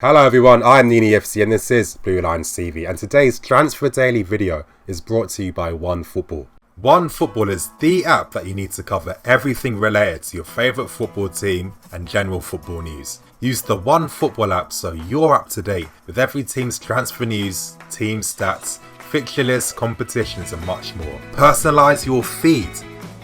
Hello everyone, I'm Nini FC and this is Blue Lines TV, and today's Transfer Daily video is brought to you by OneFootball. OneFootball is the app that you need to cover everything related to your favourite football team and general football news. Use the OneFootball app so you're up to date with every team's transfer news, team stats, fixture lists, competitions and much more. Personalise your feed.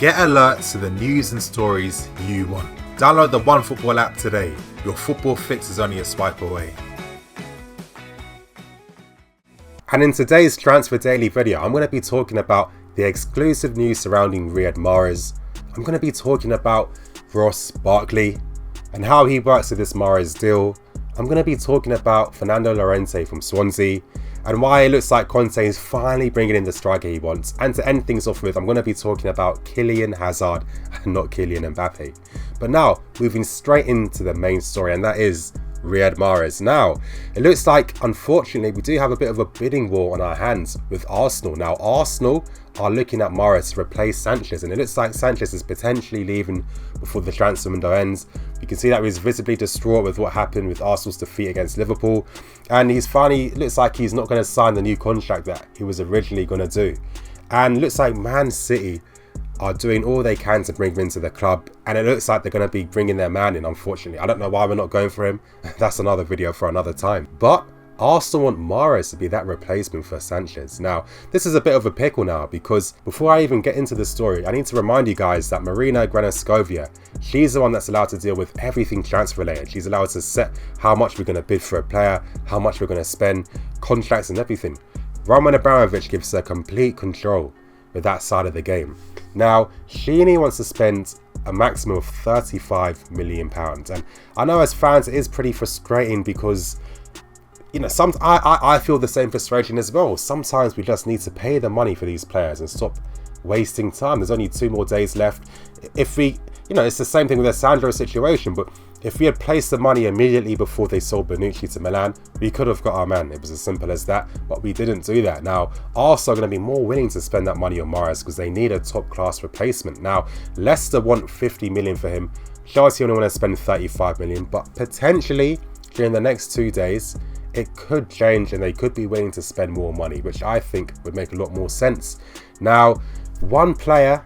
Get alerts to the news and stories you want. Download the OneFootball app today. Your football fix is only a swipe away. And in today's Transfer Daily video, I'm going to be talking about the exclusive news surrounding Riyad Mahrez. I'm going to be talking about Barkley and how he works with this Mahrez deal. I'm going to be talking about Fernando Llorente from Swansea and why it looks like Conte is finally bringing in the striker he wants. And to end things off with, I'm going to be talking about Kylian Hazard and not Kylian Mbappe. But now, moving straight into the main story, and that is Riyad Mahrez. Now, it looks like, unfortunately, we do have a bit of a bidding war on our hands with Arsenal. Now, Arsenal are looking at Mahrez to replace Sanchez, and it looks like Sanchez is potentially leaving before the transfer window ends. You can see that he was visibly distraught with what happened with Arsenal's defeat against Liverpool, and it looks like he's not going to sign the new contract that he was originally going to do. And it looks like Man City are doing all they can to bring him into the club, and it looks like they're going to be bringing their man in. Unfortunately, I don't know why we're not going for him. That's another video for another time. But Arsenal want Mahrez to be that replacement for Sanchez. Now, this is a bit of a pickle now, because before I even get into the story, I need to remind you guys that Marina Granovskova, she's the one that's allowed to deal with everything transfer related. She's allowed to set how much we're going to bid for a player, how much we're going to spend, contracts and everything. Roman Abramovich gives her complete control with that side of the game. Now, she only wants to spend a maximum of £35 million. And I know as fans it is pretty frustrating because, you know, I feel the same frustration as well. Sometimes we just need to pay the money for these players and stop wasting time. There's only 2 more days left. If we, you know, it's the same thing with the Sandro situation, but if we had placed the money immediately before they sold Bonucci to Milan, we could have got our man. It was as simple as that, but we didn't do that. Now, Arsenal are going to be more willing to spend that money on Mahrez because they need a top-class replacement. Now, Leicester want 50 million for him. Chelsea only want to spend 35 million, but potentially during the next 2 days, it could change and they could be willing to spend more money, which I think would make a lot more sense. Now, one player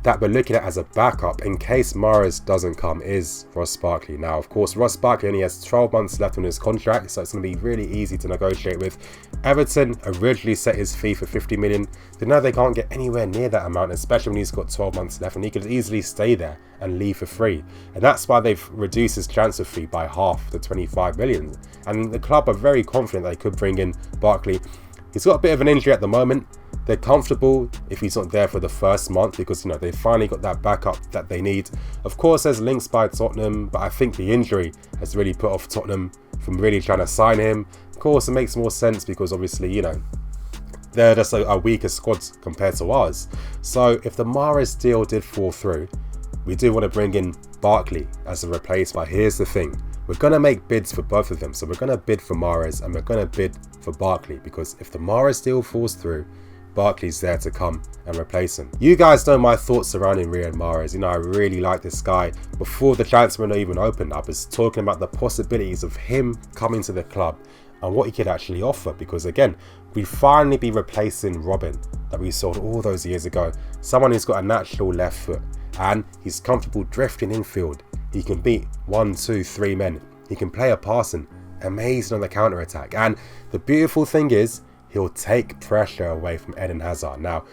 that we're looking at as a backup in case Mahrez doesn't come is Barkley. Now, of course, Barkley only has 12 months left on his contract, so it's going to be really easy to negotiate with. Everton originally set his fee for 50 million. They know they can't get anywhere near that amount, especially when he's got 12 months left, and he could easily stay there and leave for free. And that's why they've reduced his transfer fee by half to 25 million. And the club are very confident they could bring in Barkley. He's got a bit of an injury at the moment. They're comfortable if he's not there for the first month because, you know, they finally got that backup that they need. Of course, there's links by Tottenham, but I think the injury has really put off Tottenham from really trying to sign him. Of course, it makes more sense because obviously, you know, they're just a weaker squad compared to ours. So if the Mahrez deal did fall through, we do want to bring in Barkley as a replacement. But here's the thing. We're going to make bids for both of them. So we're going to bid for Mahrez and we're going to bid for Barkley because if the Mahrez deal falls through, Barkley's there to come and replace him. You guys know my thoughts surrounding Riyad Mahrez. You know, I really like this guy. Before the transfer window even opened, I was talking about the possibilities of him coming to the club and what he could actually offer. Because again, we finally be replacing Robin that we sold all those years ago. Someone who's got a natural left foot and he's comfortable drifting infield. He can beat 1, 2, 3 men. He can play a passing. Amazing on the counter attack. And the beautiful thing is, he'll take pressure away from Eden Hazard. Now,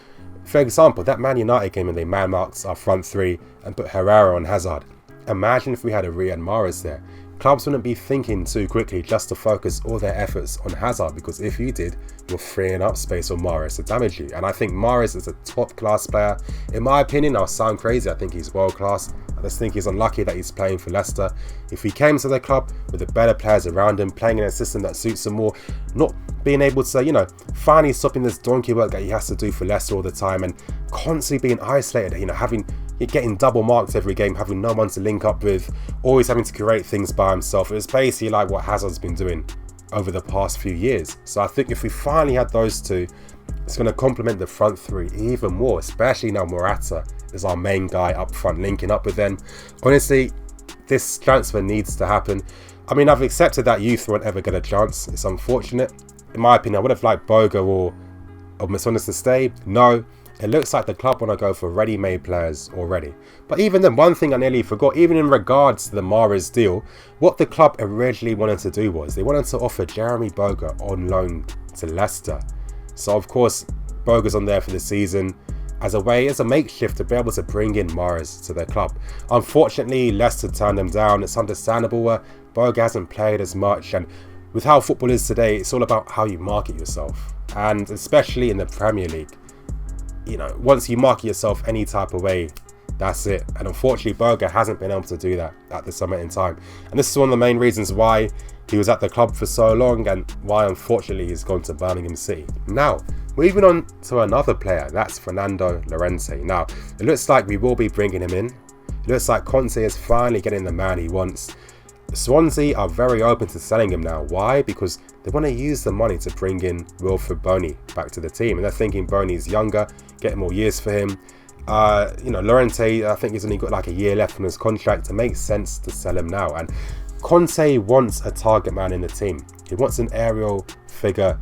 for example, that Man United game when they man-marked our front three and put Herrera on Hazard. Imagine if we had a Riyad Mahrez there. Clubs wouldn't be thinking too quickly just to focus all their efforts on Hazard because if you did, you're freeing up space on Mahrez to damage you. And I think Mahrez is a top-class player. In my opinion, I'll sound crazy, I think he's world-class. I just think he's unlucky that he's playing for Leicester. If he came to the club with the better players around him, playing in a system that suits him more, not being able to, you know, finally stopping this donkey work that he has to do for Leicester all the time and constantly being isolated, you know, getting double marked every game, having no one to link up with, always having to create things by himself. It was basically like what Hazard's been doing over the past few years. So I think if we finally had those two, it's going to complement the front three even more, especially now Morata is our main guy up front linking up with them. Honestly, this transfer needs to happen. I mean, I've accepted that youth won't ever get a chance. It's unfortunate. In my opinion, I would have liked Boga or Masonis to stay. No, it looks like the club want to go for ready-made players already. But even then, one thing I nearly forgot, even in regards to the Mahrez deal, what the club originally wanted to do was they wanted to offer Jeremy Boga on loan to Leicester. So of course, Boga's on there for the season as a makeshift to be able to bring in Mahrez to their club. Unfortunately, Leicester turned them down. It's understandable. Boga hasn't played as much, and with how football is today, it's all about how you market yourself. And especially in the Premier League, you know, once you market yourself any type of way, that's it. And unfortunately, Boga hasn't been able to do that at this moment in time. And this is one of the main reasons why he was at the club for so long and why, unfortunately, he's gone to Birmingham City. Now, moving on to another player, that's Fernando Llorente. Now, it looks like we will be bringing him in. It looks like Conte is finally getting the man he wants. Swansea are very open to selling him now. Why? Because they want to use the money to bring in Wilfred Boney back to the team. And they're thinking Boney's younger, getting more years for him. You know, Llorente, I think he's only got like a year left on his contract. It makes sense to sell him now. And Conte wants a target man in the team. He wants an aerial figure,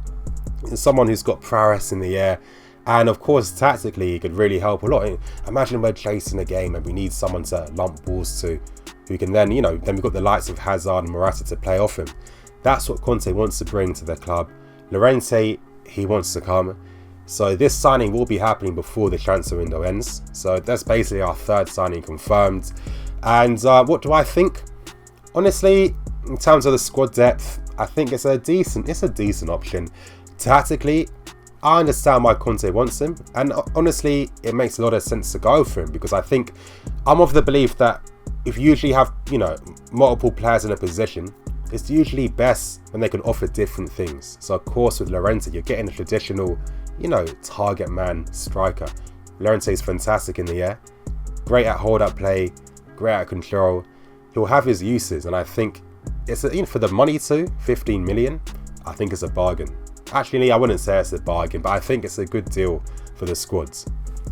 someone who's got prowess in the air. And of course, tactically, he could really help a lot. Imagine we're chasing a game and we need someone to lump balls to, who can then, you know, then we've got the likes of Hazard and Morata to play off him. That's what Conte wants to bring to the club. Llorente, he wants to come. So this signing will be happening before the transfer window ends. So that's basically our third signing confirmed. And what do I think? Honestly, in terms of the squad depth, I think it's a decent option. Tactically, I understand why Conte wants him. And honestly, it makes a lot of sense to go for him, because I think I'm of the belief that if you usually have, you know, multiple players in a position, it's usually best when they can offer different things. So of course with Llorente, you're getting a traditional, you know, target man striker. Llorente is fantastic in the air, great at hold-up play, great at control. He'll have his uses, and I think it's for the money too, 15 million, I think it's a bargain. Actually, I wouldn't say it's a bargain, but I think it's a good deal for the squads.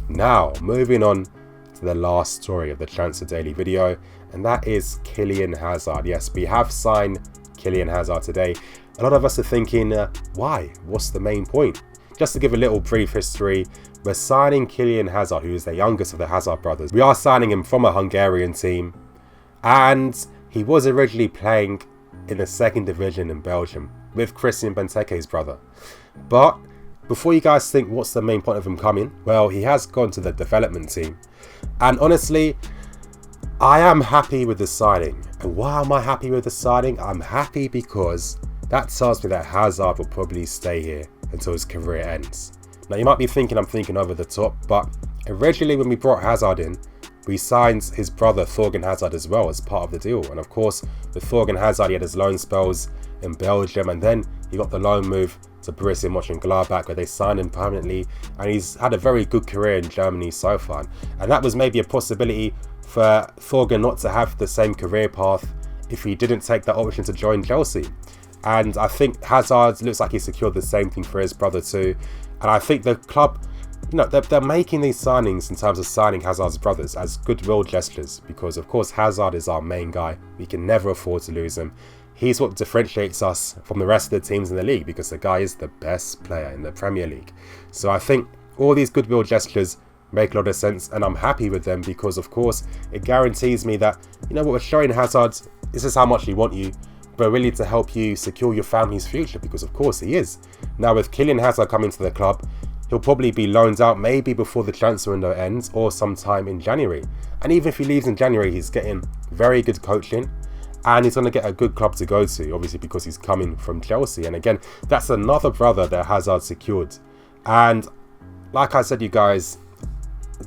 Now, moving on to the last story of the Transfer Daily video, and that is Kylian Hazard. Yes, we have signed Kylian Hazard today. A lot of us are thinking, why? What's the main point? Just to give a little brief history, we're signing Kylian Hazard, who is the youngest of the Hazard brothers. We are signing him from a Hungarian team, and he was originally playing in the second division in Belgium with Christian Benteke's brother. But before you guys think what's the main point of him coming, well, he has gone to the development team. And honestly, I am happy with the signing. And why am I happy with the signing? I'm happy because that tells me that Hazard will probably stay here until his career ends. Now, you might be thinking I'm thinking over the top, but originally when we brought Hazard in, we signed his brother Thorgan Hazard as well as part of the deal. And of course, with Thorgan Hazard, he had his loan spells in Belgium, and then he got the loan move to Borussia Mönchengladbach, where they signed him permanently, and he's had a very good career in Germany so far. And that was maybe a possibility for Thorgan not to have the same career path if he didn't take that option to join Chelsea. And I think Hazard looks like he secured the same thing for his brother too. And I think the club, you know, they're making these signings in terms of signing Hazard's brothers as goodwill gestures, because of course Hazard is our main guy. We can never afford to lose him. He's what differentiates us from the rest of the teams in the league, because the guy is the best player in the Premier League. So I think all these goodwill gestures make a lot of sense, and I'm happy with them because of course it guarantees me that, you know what, we're showing Hazard, this is how much we want you. We're willing to help you secure your family's future, because of course he is. Now with Kylian Hazard coming to the club, he'll probably be loaned out maybe before the transfer window ends or sometime in January. And even if he leaves in January, he's getting very good coaching and he's going to get a good club to go to, obviously because he's coming from Chelsea. And again, that's another brother that Hazard secured. And like I said, you guys,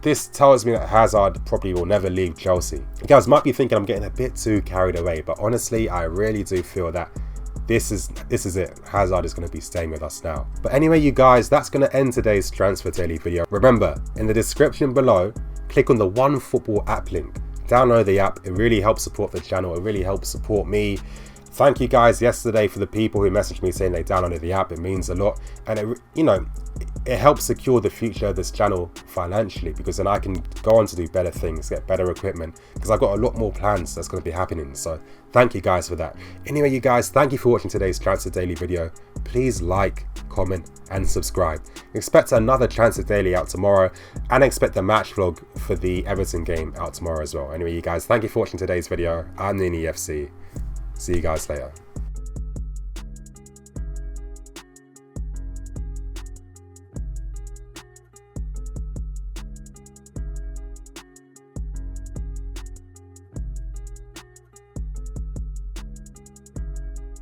this tells me that Hazard probably will never leave Chelsea. You guys might be thinking I'm getting a bit too carried away, but honestly, I really do feel that this is it. Hazard is going to be staying with us now. But anyway, you guys, that's going to end today's Transfer Daily video. Remember, in the description below, click on the OneFootball app link. Download the app. It really helps support the channel. It really helps support me. Thank you guys yesterday for the people who messaged me saying they downloaded the app. It means a lot. And it it helps secure the future of this channel financially, because then I can go on to do better things, get better equipment, because I've got a lot more plans that's going to be happening. So thank you guys for that. Anyway, you guys, thank you for watching today's Transfer Daily video. Please like, comment and subscribe. Expect another Transfer Daily out tomorrow, and expect the match vlog for the Everton game out tomorrow as well. Anyway, you guys, thank you for watching today's video. I'm Nini FC. See you guys later.